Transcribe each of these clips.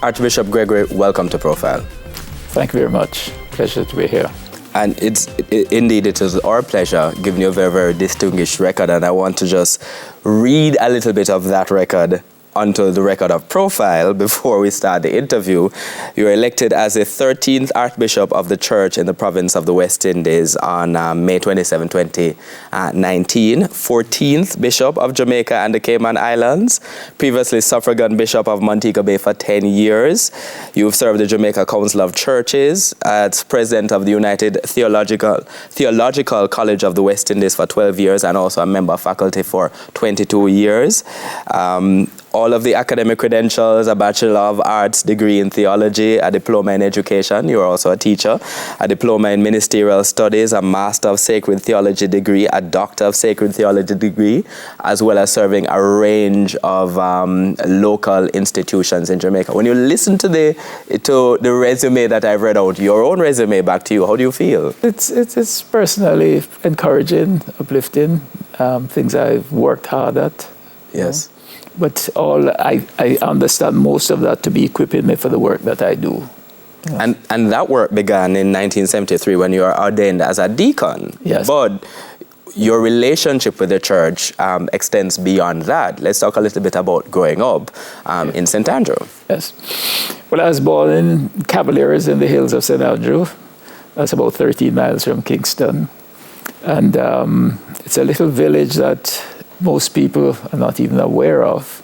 Archbishop Gregory, welcome to Profile. Thank you very much. Pleasure to be here. And indeed, it is our pleasure giving you a very, very distinguished record. And I want to just read a little bit of that record onto the record of Profile before we start the interview. You were elected as the 13th Archbishop of the Church in the province of the West Indies on May 27, 2019, 14th Bishop of Jamaica and the Cayman Islands, previously Suffragan Bishop of Montego Bay for 10 years. You've served the Jamaica Council of Churches as President of the United Theological College of the West Indies for 12 years and also a member of faculty for 22 years. All of the academic credentials, a Bachelor of Arts degree in theology, a diploma in education. You are also a teacher, a diploma in ministerial studies, a Master of Sacred Theology degree, a Doctor of Sacred Theology degree, as well as serving a range of local institutions in Jamaica. When you listen to the resume that I've read out, your own resume back to you, how do you feel? It's personally encouraging, uplifting, things I've worked hard at. Yes. But I understand most of that to be equipping me for the work that I do. And that work began in 1973 when you were ordained as a deacon. Yes. But your relationship with the church extends beyond that. Let's talk a little bit about growing up in St. Andrew. Yes. Well, I was born in Cavaliers in the hills of St. Andrew. That's about 13 miles from Kingston. And it's a little village that most people are not even aware of.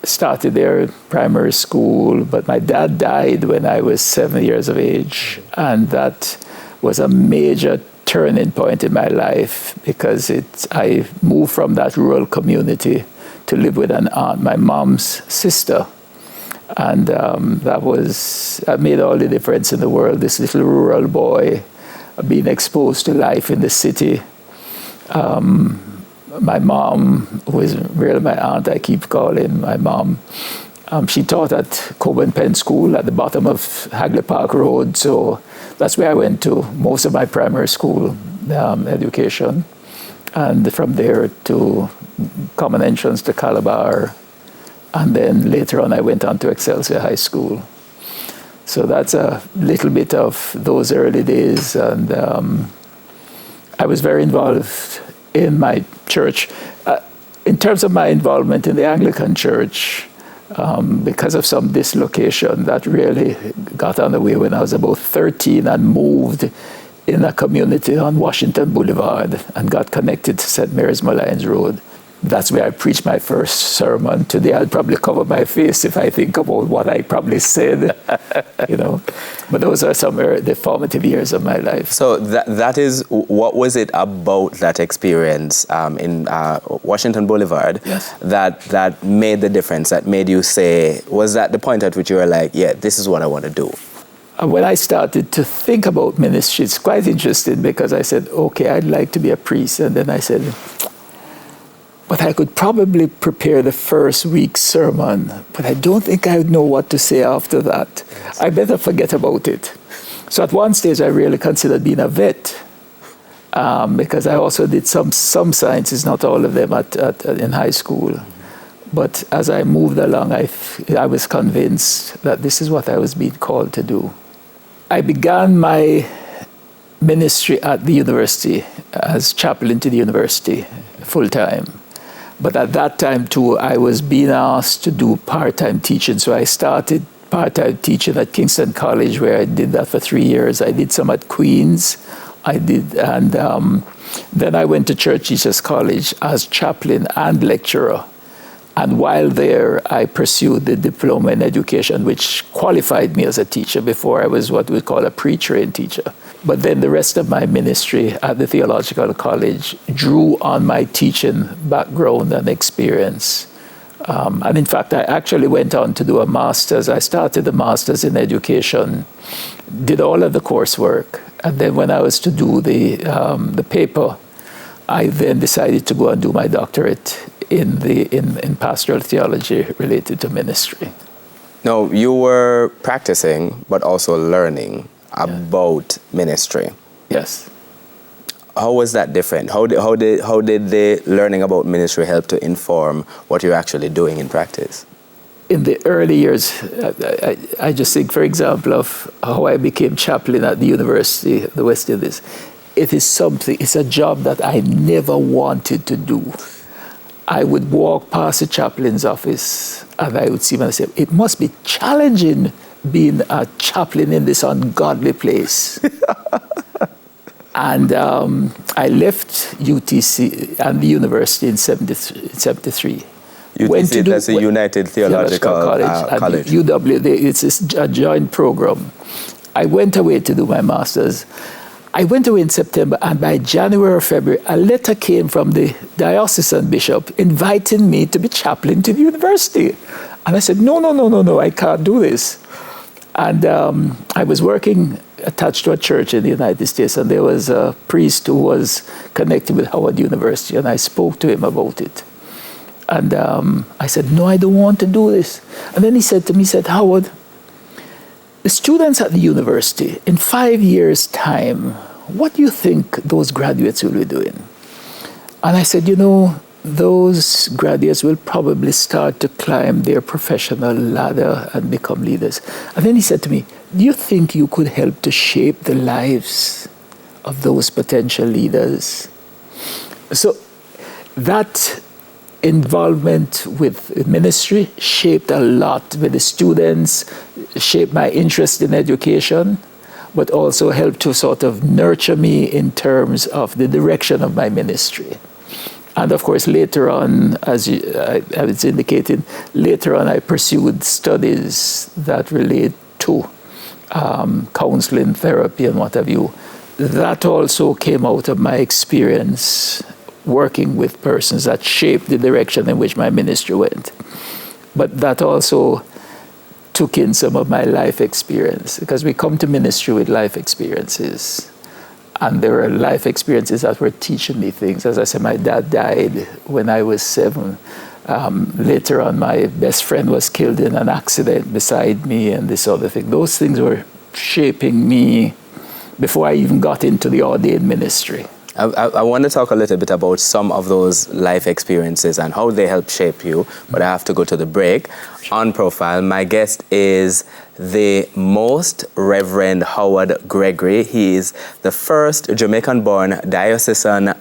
Started there in primary school, but my dad died when I was 7 years of age, and that was a major turning point in my life because I moved from that rural community to live with an aunt, my mom's sister, and that made all the difference in the world. This little rural boy being exposed to life in the city. My mom, who is really my aunt, I keep calling my mom, she taught at Coburn Penn School at the bottom of Hagley Park Road, so that's where I went to most of my primary school education, and from there to Common Entrance to Calabar, and then later on I went on to Excelsior High School. So that's a little bit of those early days, and I was very involved in my church. In terms of my involvement in the Anglican Church, because of some dislocation, that really got underway when I was about 13 and moved in a community on Washington Boulevard and got connected to St. Mary's Malines Road. That's where I preached my first sermon. Today I'll probably cover my face if I think about what I probably said, you know. But those are some the formative years of my life. So that is, what was it about that experience in Washington Boulevard that made the difference, that made you say, was that the point at which you were like, yeah, this is what I want to do? When I started to think about ministry, it's quite interesting because I said, okay, I'd like to be a priest. And then I said, but I could probably prepare the first week's sermon, but I don't think I would know what to say after that. I better forget about it. So at one stage, I really considered being a vet because I also did some sciences, not all of them in high school. But as I moved along, I was convinced that this is what I was being called to do. I began my ministry at the university as chaplain to the university full-time. But at that time, too, I was being asked to do part-time teaching. So I started part-time teaching at Kingston College, where I did that for 3 years. I did some at Queen's. And then I went to Church Teachers College as chaplain and lecturer. And while there, I pursued the diploma in education, which qualified me as a teacher. Before I was what we call a pre-trained teacher. But then the rest of my ministry at the Theological College drew on my teaching background and experience. And in fact, I actually went on to do a master's. I started a master's in education, did all of the coursework. And then when I was to do the paper, I then decided to go and do my doctorate in pastoral theology related to ministry. No, you were practicing, but also learning about ministry. Yes. How was that different? How did the learning about ministry help to inform what you're actually doing in practice? in the early years, I just think, for example, of how I became chaplain at the University of the West Indies. It's a job that I never wanted to do. I would walk past the chaplain's office and I would see myself, it must be challenging being a chaplain in this ungodly place. And I left UTC and the university in 73. UTC, that's the United Theological College. UW, it's a joint program. I went away to do my master's. I went away in September, and by January or February, a letter came from the diocesan bishop inviting me to be chaplain to the university. And I said, no, I can't do this. And I was working attached to a church in the United States, and there was a priest who was connected with Howard University, and I spoke to him about it. And I said, no, I don't want to do this. And then he said to me, Howard, the students at the university, in 5 years' time, what do you think those graduates will be doing? And I said, those graduates will probably start to climb their professional ladder and become leaders. And then he said to me, do you think you could help to shape the lives of those potential leaders? So that involvement with ministry shaped a lot with the students, shaped my interest in education, but also helped to sort of nurture me in terms of the direction of my ministry. And of course, later on, as I was indicating, later on I pursued studies that relate to counseling, therapy, and what have you. That also came out of my experience working with persons that shaped the direction in which my ministry went. But that also took in some of my life experience, because we come to ministry with life experiences. And there were life experiences that were teaching me things. As I said, my dad died when I was 7. Later on, my best friend was killed in an accident beside me and this other thing. Those things were shaping me before I even got into the ordained ministry. I want to talk a little bit about some of those life experiences and how they help shape you, but I have to go to the break. On Profile, my guest is the Most Reverend Howard Gregory. He is the first Jamaican-born diocesan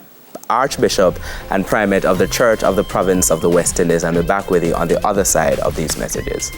Archbishop and Primate of the Church of the Province of the West Indies, and we're back with you on the other side of these messages.